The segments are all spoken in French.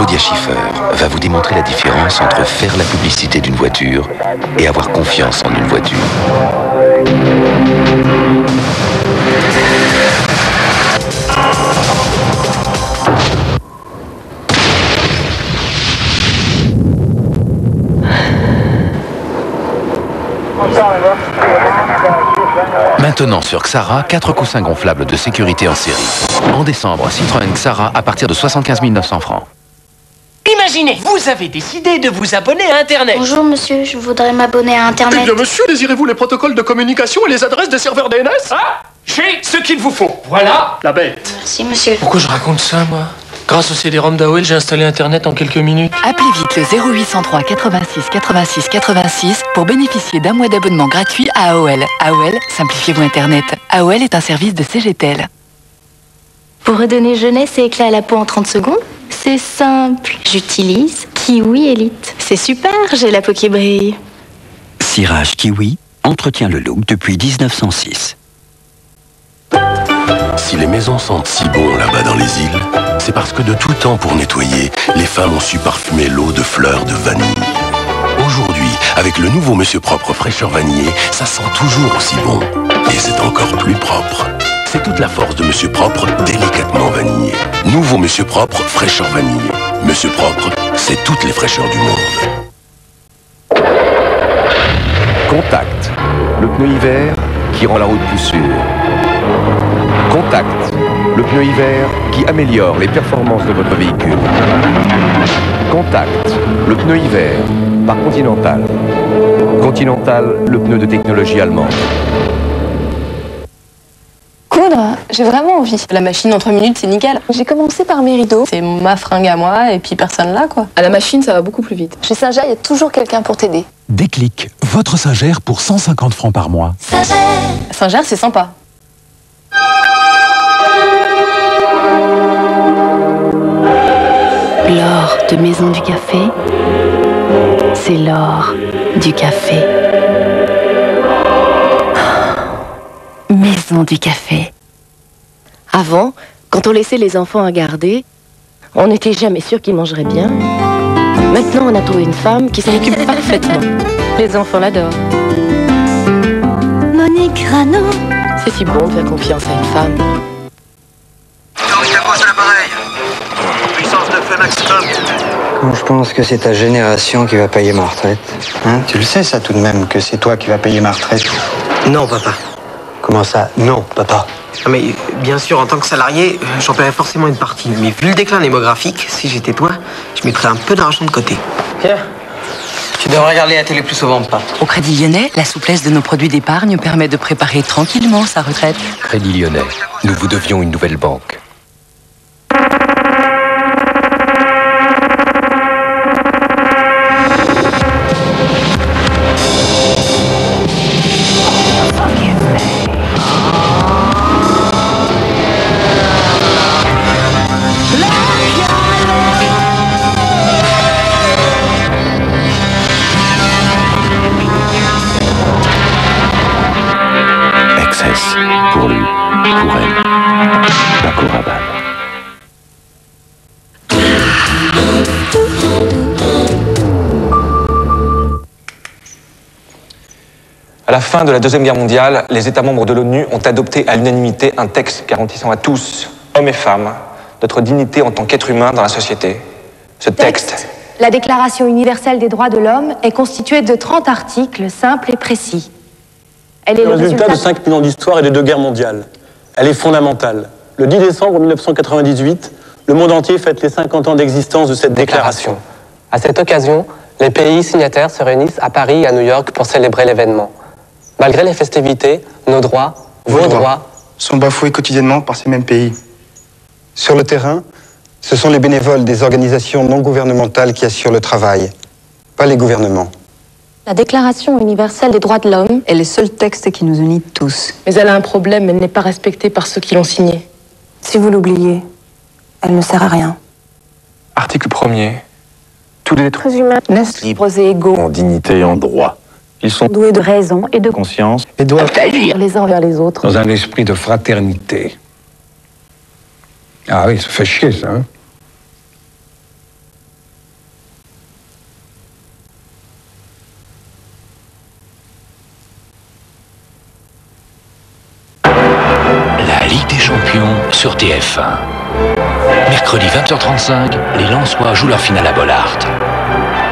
Claudia Schiffer va vous démontrer la différence entre faire la publicité d'une voiture et avoir confiance en une voiture. Maintenant sur Xara, 4 coussins gonflables de sécurité en série. En décembre, Citroën Xara à partir de 75 900 francs. Imaginez, vous avez décidé de vous abonner à Internet. Bonjour monsieur, je voudrais m'abonner à Internet. Eh bien monsieur, désirez-vous les protocoles de communication et les adresses des serveurs DNS? Ah, j'ai ce qu'il vous faut. Voilà la bête. Merci monsieur. Pourquoi je raconte ça, moi? Grâce au CD-ROM d'AOL, j'ai installé Internet en quelques minutes. Appelez vite le 0803 86 86 86 pour bénéficier d'un mois d'abonnement gratuit à AOL. AOL, simplifiez-vous Internet. AOL est un service de CGTEL. Pour redonner jeunesse et éclat à la peau en 30 secondes, c'est simple. J'utilise Kiwi Elite. C'est super, j'ai la peau qui brille. Cirage Kiwi entretient le look depuis 1906. Si les maisons sentent si bon là-bas dans les îles, c'est parce que de tout temps pour nettoyer, les femmes ont su parfumer l'eau de fleurs de vanille. Aujourd'hui, avec le nouveau Monsieur Propre fraîcheur vanillé, ça sent toujours aussi bon. Et c'est encore plus propre. C'est toute la force de Monsieur Propre, délicatement vanillé. Nouveau Monsieur Propre fraîcheur vanille. Monsieur Propre, c'est toutes les fraîcheurs du monde. Contact, le pneu hiver qui rend la route plus sûre. Contact, le pneu hiver qui améliore les performances de votre véhicule. Contact, le pneu hiver par Continental. Continental, le pneu de technologie allemande. Coudre, j'ai vraiment envie. La machine en 3 minutes, c'est nickel. J'ai commencé par mes rideaux. C'est ma fringue à moi et puis personne là, quoi. À la machine, ça va beaucoup plus vite. Chez Singer, il y a toujours quelqu'un pour t'aider. Déclic, votre Singer pour 150 francs par mois. Singer, c'est sympa. L'or de Maison du Café, c'est l'or du café. Maison du Café. Avant, quand on laissait les enfants à garder, on n'était jamais sûr qu'ils mangeraient bien. Maintenant, on a trouvé une femme qui s'en occupe parfaitement. Les enfants l'adorent. Monique Rano. C'est si bon de faire confiance à une femme. Puissance de feu maximum. Je pense que c'est ta génération qui va payer ma retraite. Hein? Tu le sais ça tout de même, que c'est toi qui vas payer ma retraite. Non, papa. Comment ça? Non, papa. Non, mais bien sûr, en tant que salarié, j'en paierais forcément une partie. Mais vu le déclin démographique, si j'étais toi, je mettrais un peu d'argent de côté. Pierre, tu devrais regarder la télé plus souvent, papa. Au Crédit Lyonnais, la souplesse de nos produits d'épargne permet de préparer tranquillement sa retraite. Crédit Lyonnais, nous vous devions une nouvelle banque. Pour lui, pour elle, Paco Rabanne. À la fin de la Deuxième Guerre mondiale, les États membres de l'ONU ont adopté à l'unanimité un texte garantissant à tous, hommes et femmes, notre dignité en tant qu'être humain dans la société. Ce texte, la Déclaration universelle des droits de l'homme, est constituée de 30 articles simples et précis. Elle est le résultat de 5000 ans d'histoire et de 2 guerres mondiales. Elle est fondamentale. Le 10 décembre 1998, le monde entier fête les 50 ans d'existence de cette déclaration. À cette occasion, les pays signataires se réunissent à Paris et à New York pour célébrer l'événement. Malgré les festivités, nos droits, vos droits, sont bafoués quotidiennement par ces mêmes pays. Sur le terrain, ce sont les bénévoles des organisations non gouvernementales qui assurent le travail, pas les gouvernements. La Déclaration universelle des droits de l'homme est le seul texte qui nous unit tous. Mais elle a un problème, elle n'est pas respectée par ceux qui l'ont signée. Si vous l'oubliez, elle ne sert à rien. article 1er. Tous les êtres humains naissent libres et égaux, En dignité et en droit. Ils sont doués de raison et de conscience et doivent agir les uns vers les autres. dans un esprit de fraternité. Ah oui, ça fait chier ça. Hein? sur TF1. Mercredi 20h35, les Lensois jouent leur finale à Bollaert.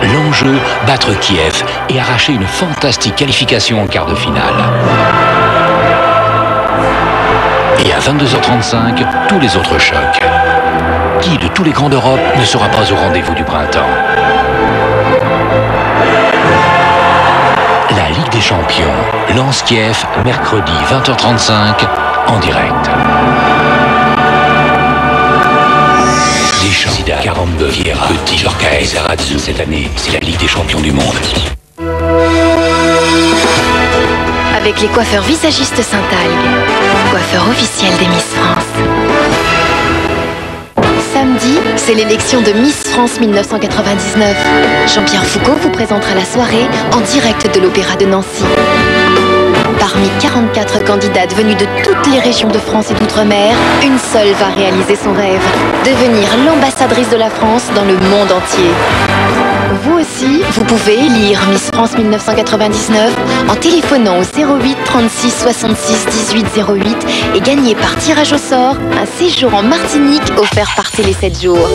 L'enjeu, battre Kiev et arracher une fantastique qualification en quart de finale. Et à 22h35, tous les autres chocs. Qui de tous les grands d'Europe ne sera pas au rendez-vous du printemps? La Ligue des Champions, Lens-Kiev, mercredi 20h35, en direct. Deschamps, Zidane, Karambeu, Vieira, Petit, Jorkaez, Zarazou. Cette année, c'est la Ligue des Champions du monde. Avec les coiffeurs visagistes Saint-Algue, coiffeur officiel des Miss France. Samedi, c'est l'élection de Miss France 1999. Jean-Pierre Foucault vous présentera la soirée en direct de l'Opéra de Nancy. Parmi 44 candidates venues de toutes les régions de France et d'outre-mer, une seule va réaliser son rêve, devenir l'ambassadrice de la France dans le monde entier. Vous aussi, vous pouvez élire Miss France 1999 en téléphonant au 08 36 66 18 08 et gagner par tirage au sort un séjour en Martinique offert par Télé 7 jours.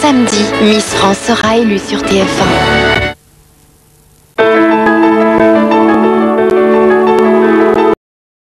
Samedi, Miss France sera élue sur TF1.